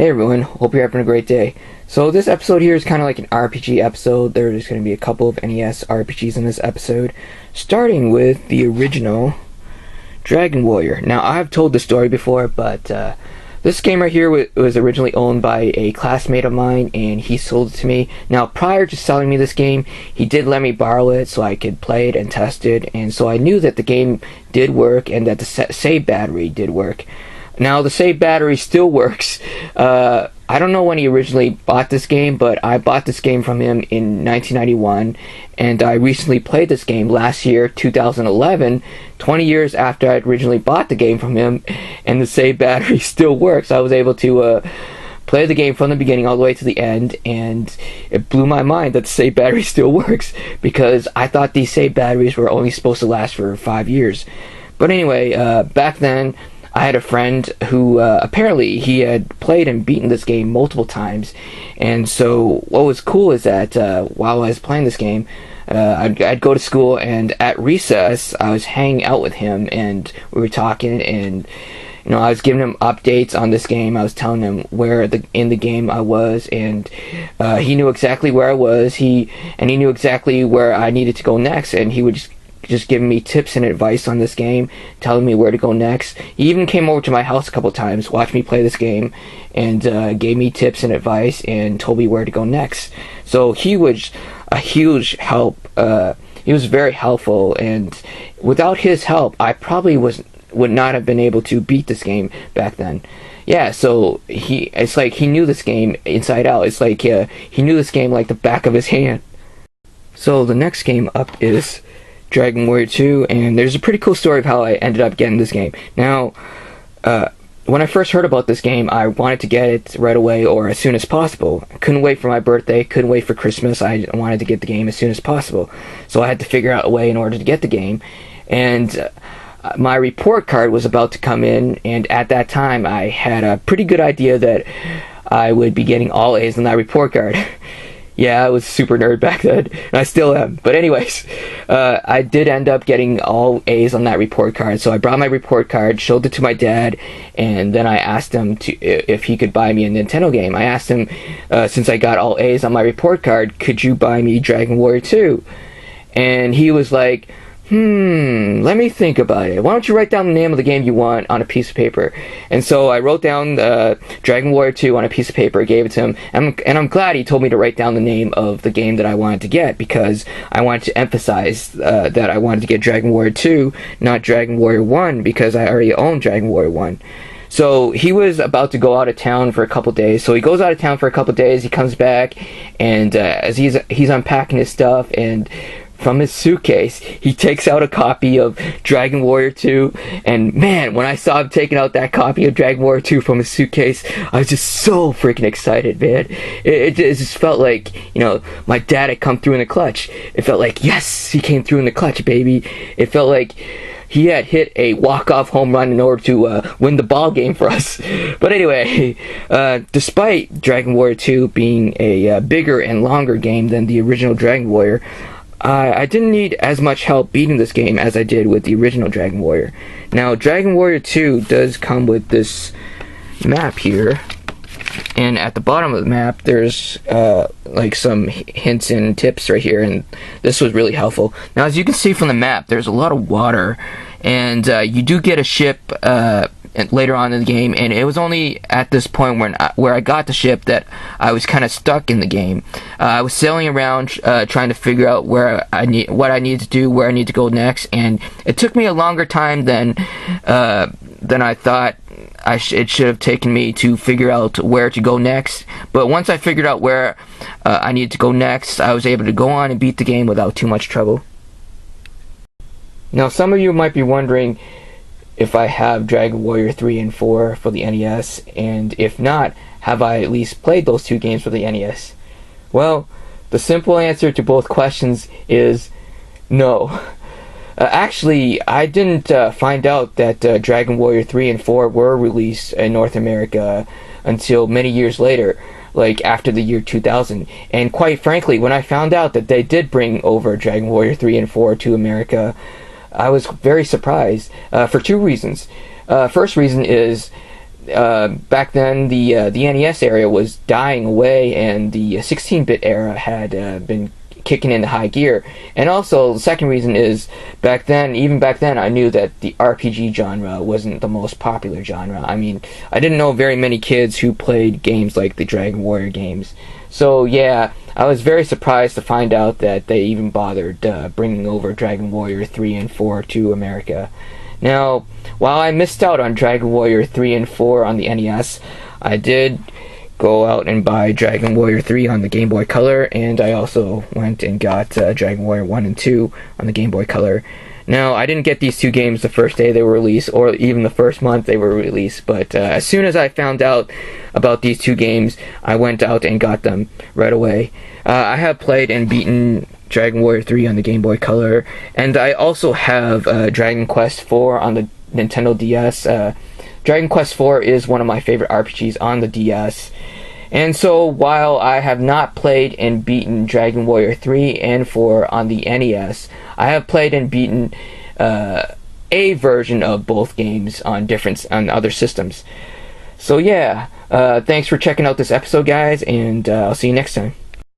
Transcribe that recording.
Hey everyone, hope you're having a great day. So this episode here is kind of like an RPG episode. There's going to be a couple of NES RPGs in this episode, starting with the original Dragon Warrior. Now, I've told the story before, but this game right here was originally owned by a classmate of mine, and he sold it to me. Now, prior to selling me this game, he did let me borrow it so I could play it and test it, and so I knew that the game did work and that the save battery did work. Now, the save battery still works. I don't know when he originally bought this game, but I bought this game from him in 1991, and I recently played this game last year, 2011, 20 years after I originally bought the game from him, and the save battery still works. I was able to play the game from the beginning all the way to the end, and it blew my mind that the save battery still works, because I thought these save batteries were only supposed to last for 5 years. But anyway, back then, I had a friend who apparently he had played and beaten this game multiple times, and so what was cool is that while I was playing this game, I'd go to school, and at recess I was hanging out with him, and we were talking, and I was giving him updates on this game. I was telling him where in the game I was, and he knew exactly where I was. He knew exactly where I needed to go next, and he would just giving me tips and advice on this game, telling me where to go next. He even came over to my house a couple times, watched me play this game, and gave me tips and advice and told me where to go next. So he was a huge help. He was very helpful, and without his help, I probably would not have been able to beat this game back then. Yeah, so it's like he knew this game inside out. It's like he knew this game like the back of his hand. So the next game up is Dragon Warrior 2, and there's a pretty cool story of how I ended up getting this game. Now, when I first heard about this game, I wanted to get it right away or as soon as possible. I couldn't wait for my birthday, couldn't wait for Christmas. I wanted to get the game as soon as possible. So I had to figure out a way in order to get the game. And my report card was about to come in, and at that time I had a pretty good idea that I would be getting all A's on that report card. Yeah, I was a super nerd back then, and I still am. But anyways, I did end up getting all A's on that report card. So I brought my report card, showed it to my dad, and then I asked him if he could buy me a Nintendo game. I asked him, since I got all A's on my report card, could you buy me Dragon Warrior 2? And he was like, let me think about it. Why don't you write down the name of the game you want on a piece of paper? And so I wrote down Dragon Warrior 2 on a piece of paper, gave it to him, and I'm glad he told me to write down the name of the game that I wanted to get, because I wanted to emphasize that I wanted to get Dragon Warrior 2, not Dragon Warrior 1, because I already owned Dragon Warrior 1. So he was about to go out of town for a couple days. So he goes out of town for a couple days, he comes back, and as he's unpacking his stuff, and from his suitcase, he takes out a copy of Dragon Warrior 2, and man, when I saw him taking out that copy of Dragon Warrior 2 from his suitcase, I was just so freaking excited, man. It just felt like, my dad had come through in the clutch. It felt like, yes, he came through in the clutch, baby. It felt like he had hit a walk-off home run in order to win the ball game for us. But anyway, despite Dragon Warrior 2 being a bigger and longer game than the original Dragon Warrior, I didn't need as much help beating this game as I did with the original Dragon Warrior. Now, Dragon Warrior 2 does come with this map here, and at the bottom of the map, there's like some hints and tips right here, and this was really helpful. Now, as you can see from the map, there's a lot of water, and you do get a ship later on in the game, and it was only at this point where I got the ship that I was kind of stuck in the game. I was sailing around trying to figure out what I needed to do, where I need to go next, and it took me a longer time than I thought it should have taken me to figure out where to go next. But once I figured out where I needed to go next, I was able to go on and beat the game without too much trouble. Now, some of you might be wondering if I have Dragon Warrior 3 and 4 for the NES, and if not, have I at least played those two games for the NES? Well, the simple answer to both questions is no. Actually, I didn't find out that Dragon Warrior 3 and 4 were released in North America until many years later, like after the year 2000. And quite frankly, when I found out that they did bring over Dragon Warrior 3 and 4 to America, I was very surprised for two reasons. First reason is back then the NES era was dying away, and the 16-bit era had been kicking into high gear. And also, the second reason is even back then, I knew that the RPG genre wasn't the most popular genre. I mean, I didn't know very many kids who played games like the Dragon Warrior games. So yeah, I was very surprised to find out that they even bothered bringing over Dragon Warrior 3 and 4 to America. Now, while I missed out on Dragon Warrior 3 and 4 on the NES, I did go out and buy Dragon Warrior 3 on the Game Boy Color, and I also went and got Dragon Warrior 1 and 2 on the Game Boy Color. Now, I didn't get these two games the first day they were released, or even the first month they were released, but as soon as I found out about these two games, I went out and got them right away. I have played and beaten Dragon Warrior 3 on the Game Boy Color, and I also have Dragon Quest 4 on the Nintendo DS. Dragon Quest 4 is one of my favorite RPGs on the DS. And so, while I have not played and beaten Dragon Warrior 3 and 4 on the NES, I have played and beaten a version of both games on other systems. So yeah, thanks for checking out this episode, guys, and I'll see you next time.